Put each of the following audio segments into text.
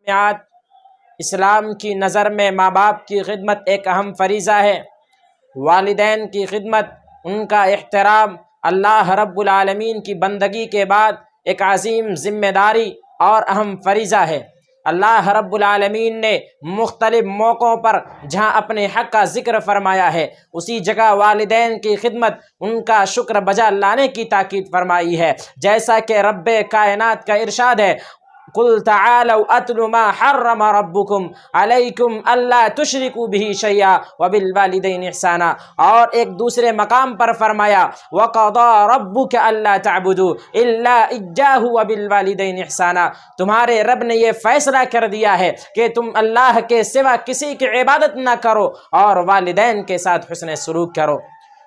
جامعات اسلام کی نظر میں ماں باپ کی خدمت ایک اہم فریضہ ہے۔ والدین کی خدمت، ان کا احترام اللہ رب العالمین کی بندگی کے بعد ایک عظیم ذمہ داری اور اہم فریضہ ہے۔ اللہ رب العالمین نے مختلف موقعوں پر جہاں اپنے حق کا ذکر فرمایا ہے، اسی جگہ والدین کی خدمت، ان کا شکر بجا لانے کی تاکید فرمائی ہے۔ جیسا کہ رب کائنات کا ارشاد ہے، قل تعالوا اتل ما حرم ربکم علیکم الا تشرکوا به شیئا وبالوالدین احسانا، اور ایک دوسرے مقام پر فرمایا وقضى ربک الا تعبدوا الا ایاہ وبالوالدین احسانا، تمہارے رب نے یہ فیصلہ کر دیا ہے کہ تم اللہ کے سوا کسی کی عبادت نہ کرو اور والدین کے ساتھ حسن سلوک کرو۔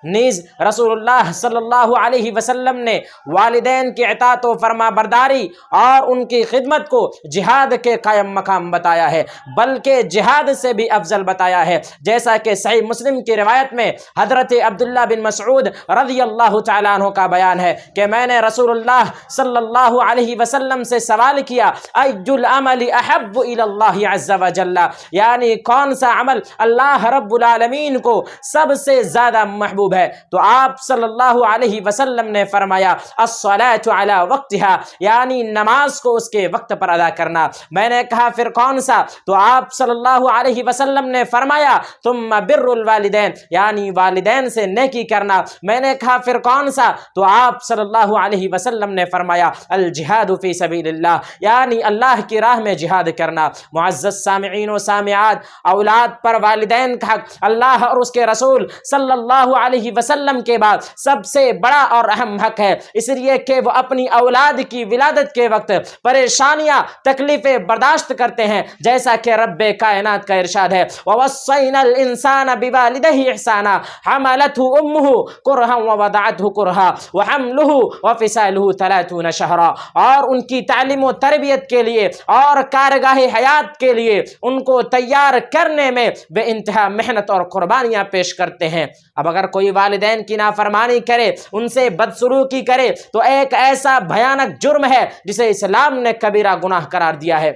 نیز رسول اللہ صلی اللہ علیہ وسلم نے والدین کی اطاعت و فرما برداری اور ان کی خدمت کو جہاد کے قائم مقام بتایا ہے، بلکہ جہاد سے بھی افضل بتایا ہے۔ جیسا کہ صحیح مسلم کی روایت میں حضرت عبداللہ بن مسعود رضی اللہ تعالیٰ عنہ کا بیان ہے کہ میں نے رسول اللہ صلی اللہ علیہ وسلم سے سوال کیا، ای العمل احب الی اللہ عز وجل، یعنی کون سا عمل اللہ رب العالمین کو سب سے زیادہ محبوب ہے؟ تو آپ صلی اللہ علیہ وسلم نے فرمایا الصلاۃ علی وقتها، یعنی نماز کو اس کے وقت پر ادا کرنا۔ میں نے کہا پھر کون سا؟ تو آپ صلی اللہ علیہ وسلم نے فرمایا ثم بر الوالدین، یعنی والدین سے نیکی کرنا۔ میں نے کہا پھر کون سا؟ تو آپ صلی اللہ علیہ وسلم نے فرمایا الجہاد فی سبیل اللہ، یعنی اللہ کی راہ میں جہاد کرنا۔ معزز سامعین و سامعات، اولاد پر والدین کا حق اللہ اور اس کے رسول صلی اللہ علیہ وسلم کے بعد سب سے بڑا اور اہم حق ہے، اس لیے کہ وہ اپنی اولاد کی ولادت کے وقت پریشانیاں تکلیفیں برداشت کرتے ہیں، جیسا کہ رب کائنات کا ارشاد ہے وَوَصَّيْنَا الْإِنسَانَ بِوَالِدَيْهِ إِحْسَانًا حَمَلَتْهُ أُمُّهُ كُرْهًا وَوَضَعَتْهُ كُرْهًا وَحَمْلُهُ وَفِصَالُهُ 30 شهرًا، اور ان کی تعلیم و تربیت کے لیے اور کارگاہ حیات کے لیے ان کو تیار کرنے میں بے انتہا محنت اور قربانیاں پیش کرتے ہیں۔ اب اگر کوئی والدین کی نافرمانی کرے، ان سے بدسلوکی کرے، تو ایک ایسا بھیانک جرم ہے جسے اسلام نے کبیرہ گناہ قرار دیا ہے۔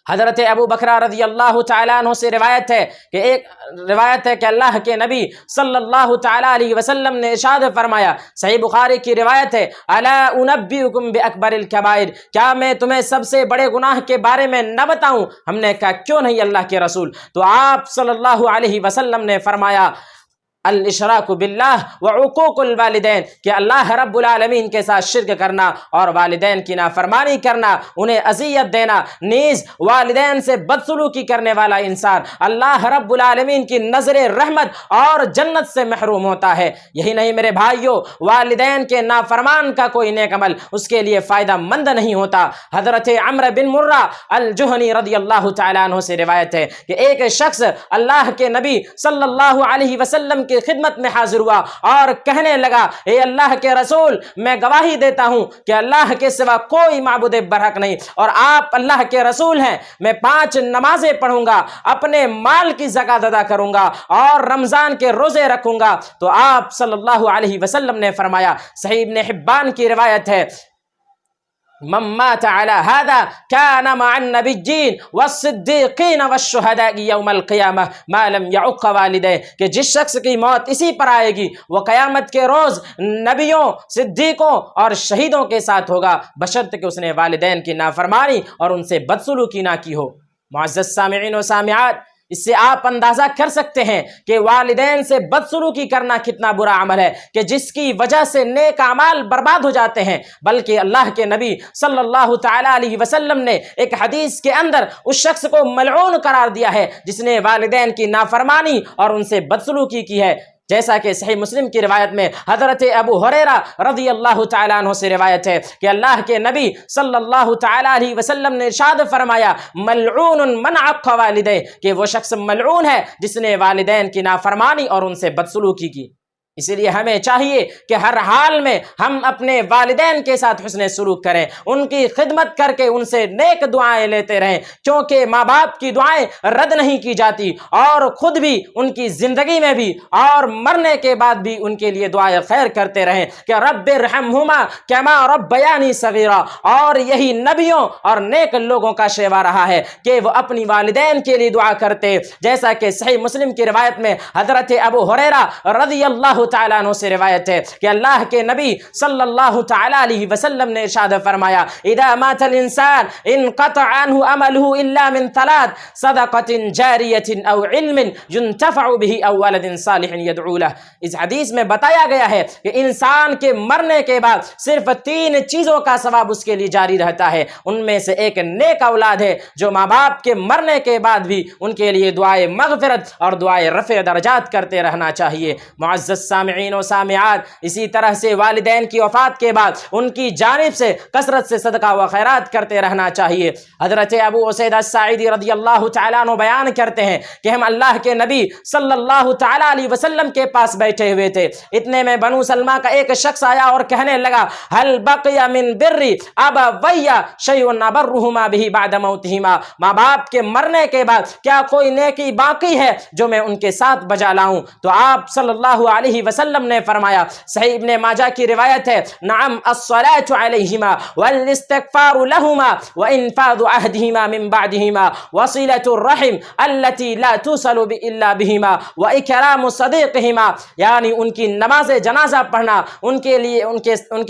حضرت ابو بکر رضی اللہ تعالیٰ عنہ سے روایت ہے کہ اللہ کے نبی صلی اللہ تعالیٰ علیہ وسلم نے ارشاد فرمایا، صحیح بخاری کی روایت ہے، الا انبئکم باکبر الکبائر، کیا میں تمہیں سب سے بڑے گناہ کے بارے میں نہ بتاؤں؟ ہم نے کہا کیوں نہیں اللہ کے رسول؟ تو آپ صلی اللہ علیہ وسلم نے فرمایا الاشراک باللہ وعقوق الوالدین، کہ اللہ رب العالمین کے ساتھ شرک کرنا اور والدین کی نافرمانی کرنا، انہیں اذیت دینا۔ نیز والدین سے بدسلوکی کرنے والا انسان اللہ رب العالمین کی نظر رحمت اور جنت سے محروم ہوتا ہے۔ یہی نہیں میرے بھائیوں، والدین کے نافرمان کا کوئی نیک عمل اس کے لیے فائدہ مند نہیں ہوتا۔ حضرت عمرو بن مرہ الجہنی رضی اللہ تعالیٰ عنہ سے روایت ہے کہ ایک شخص اللہ کے نبی صلی اللہ علیہ وسلم کی خدمت میں حاضر ہوا اور کہنے لگا، اے اللہ کے رسول، میں گواہی دیتا ہوں کہ اللہ کے سوا کوئی معبود برحق نہیں، اور آپ اللہ کے رسول ہیں۔ میں 5 نمازیں پڑھوں گا، اپنے مال کی زکوٰۃ ادا کروں گا اور رمضان کے روزے رکھوں گا۔ تو آپ صلی اللہ علیہ وسلم نے فرمایا، صحیح ابن حبان کی روایت ہے، من مات على هذا كان مع النبيين والصديقين والشهداء يوم القيامة ما لم يعق والديه، کہ جس شخص کی موت اسی پر آئے گی وہ قیامت کے روز نبیوں، صدیقوں اور شہیدوں کے ساتھ ہوگا، بشرط کہ اس نے والدین کی نافرمانی اور ان سے بدسلوکی نہ کی ہو۔ معزز سامعین و سامعات، اس سے آپ اندازہ کر سکتے ہیں کہ والدین سے بدسلوکی کرنا کتنا برا عمل ہے کہ جس کی وجہ سے نیک اعمال برباد ہو جاتے ہیں۔ بلکہ اللہ کے نبی صلی اللہ تعالیٰ علیہ وسلم نے ایک حدیث کے اندر اس شخص کو ملعون قرار دیا ہے جس نے والدین کی نافرمانی اور ان سے بدسلوکی کی ہے، جیسا کہ صحیح مسلم کی روایت میں حضرت ابو ہریرہ رضی اللہ تعالیٰ عنہ سے روایت ہے کہ اللہ کے نبی صلی اللہ تعالیٰ علیہ وسلم نے ارشاد فرمایا، ملعون من عق والدیہ، کہ وہ شخص ملعون ہے جس نے والدین کی نافرمانی اور ان سے بدسلوکی کی۔ اسی لیے ہمیں چاہیے کہ ہر حال میں ہم اپنے والدین کے ساتھ حسن سلوک کریں، ان کی خدمت کر کے ان سے نیک دعائیں لیتے رہیں، کیونکہ ماں باپ کی دعائیں رد نہیں کی جاتی، اور خود بھی ان کی زندگی میں بھی اور مرنے کے بعد بھی ان کے لیے دعائیں خیر کرتے رہیں کہ رب ارحمہما کما ربیانی صغیرا۔ اور یہی نبیوں اور نیک لوگوں کا شیوا رہا ہے کہ وہ اپنی والدین کے لیے دعا کرتے، جیسا کہ صحیح مسلم کی روایت میں حضرت ابو ہریرہ رضی اللہ تعالیٰ عنہ سے روایت ہے کہ اللہ کے نبی صلی اللہ تعالیٰ علیہ وسلم نے ارشاد فرمایا اذا مات الانسان انقطع عنہ عمله الا من ثلاث صدقة جاریة او علم ينتفع به او ولد صالح يدعو له۔ اس حدیث میں بتایا گیا ہے کہ انسان کے مرنے کے بعد صرف 3 چیزوں کا ثواب اس کے لیے جاری رہتا ہے، ان میں سے ایک نیک اولاد ہے جو ماں باپ کے مرنے کے بعد بھی ان کے لیے دعائے مغفرت اور دعائے رفع درجات کرتے رہنا چاہیے۔ معزز سامعین و سامعات، اسی طرح سے والدین کی وفات کے بعد ان کی جانب سے کثرت سے صدقہ و خیرات کرتے رہنا چاہیے۔ حضرت ابو اسید الساعدی رضی اللہ تعالیٰ عنہ بیان کرتے ہیں کہ ہم اللہ کے نبی صلی اللہ تعالیٰ علیہ وسلم کے پاس بیٹھے ہوئے تھے، اتنے میں بنو سلمہ کا ایک شخص آیا اور کہنے لگا هل بقي من بر ابوي شيء ابرهما به بعد موتهما، ماں باپ کے مرنے کے بعد کیا کوئی نیکی باقی ہے جو میں ان کے ساتھ بجا لاؤں؟ تو آپ صلی اللہ علیہ وسلم نے فرمایا، صحیح ابن ماجہ کی روایت ہے، نعم الصلاة علیہما والاستغفار لہما وانفاذ عہدہما من بعدہما وصلة الرحم التي لا توصل الا بہما واکرام صدیقہما، یعنی ان کی نماز جنازہ پڑھنا، ان کے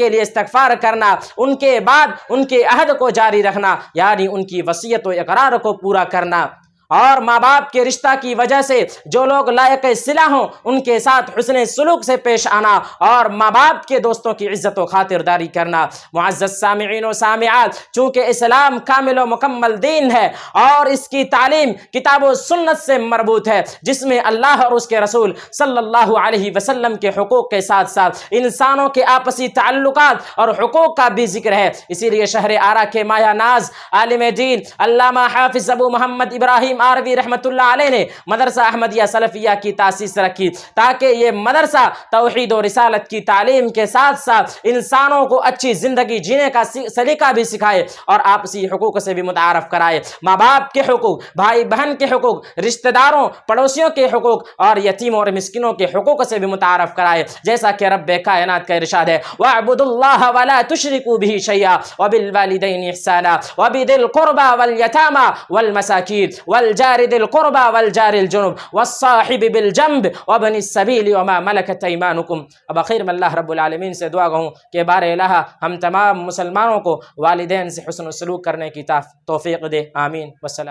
لیے استغفار کرنا، ان کے بعد ان کے عہد کو جاری رکھنا، یعنی ان کی وصیت و اقرار کو پورا کرنا، اور ماں باپ کے رشتہ کی وجہ سے جو لوگ لائق صلہ ہوں ان کے ساتھ حسن سلوک سے پیش آنا، اور ماں باپ کے دوستوں کی عزت و خاطرداری کرنا۔ معزز سامعین و سامعات، چونکہ اسلام کامل و مکمل دین ہے اور اس کی تعلیم کتاب و سنت سے مربوط ہے، جس میں اللہ اور اس کے رسول صلی اللہ علیہ وسلم کے حقوق کے ساتھ ساتھ انسانوں کے آپسی تعلقات اور حقوق کا بھی ذکر ہے، اسی لیے شہر آرا کے مایہ ناز عالم دین علامہ حافظ ابو محمد ابراہیم آروی رحمۃ اللہ علیہ نے مدرسہ احمدیہ سلفیہ کی تاسیس رکھی تاکہ یہ مدرسہ توحید و رسالت کی تعلیم کے ساتھ ساتھ انسانوں کو اچھی زندگی جینے کا سلیقہ بھی سکھائے اور آپسی حقوق سے بھی متعارف کرائے، ماں باپ کے حقوق، بھائی بہن کے حقوق، رشتہ داروں پڑوسیوں کے حقوق اور یتیموں اور مسکینوں کے حقوق سے بھی متعارف کرائے، جیسا کہ رب کائنات کا ارشاد ہے وَاعْبُدُوا اللَّهَ وَلَا تُشْرِكُوا بِهِ شَيْئًا وَبِالْوَالِدَيْنِ إِحْسَانًا وَبِذِي الْقُرْبَى وَالْيَتَامَى وَالْمَسَاكِينِ والجار ذي القربى والجار الجنب والصاحب بالجنب وابن السبيل وما ملكت ايمانكم۔ اب اخیر میں اللہ رب العالمین سے دعا گو کہ بار الہ ہم تمام مسلمانوں کو والدین سے حسن سلوک کرنے کی توفیق دے، آمین۔ والسلام۔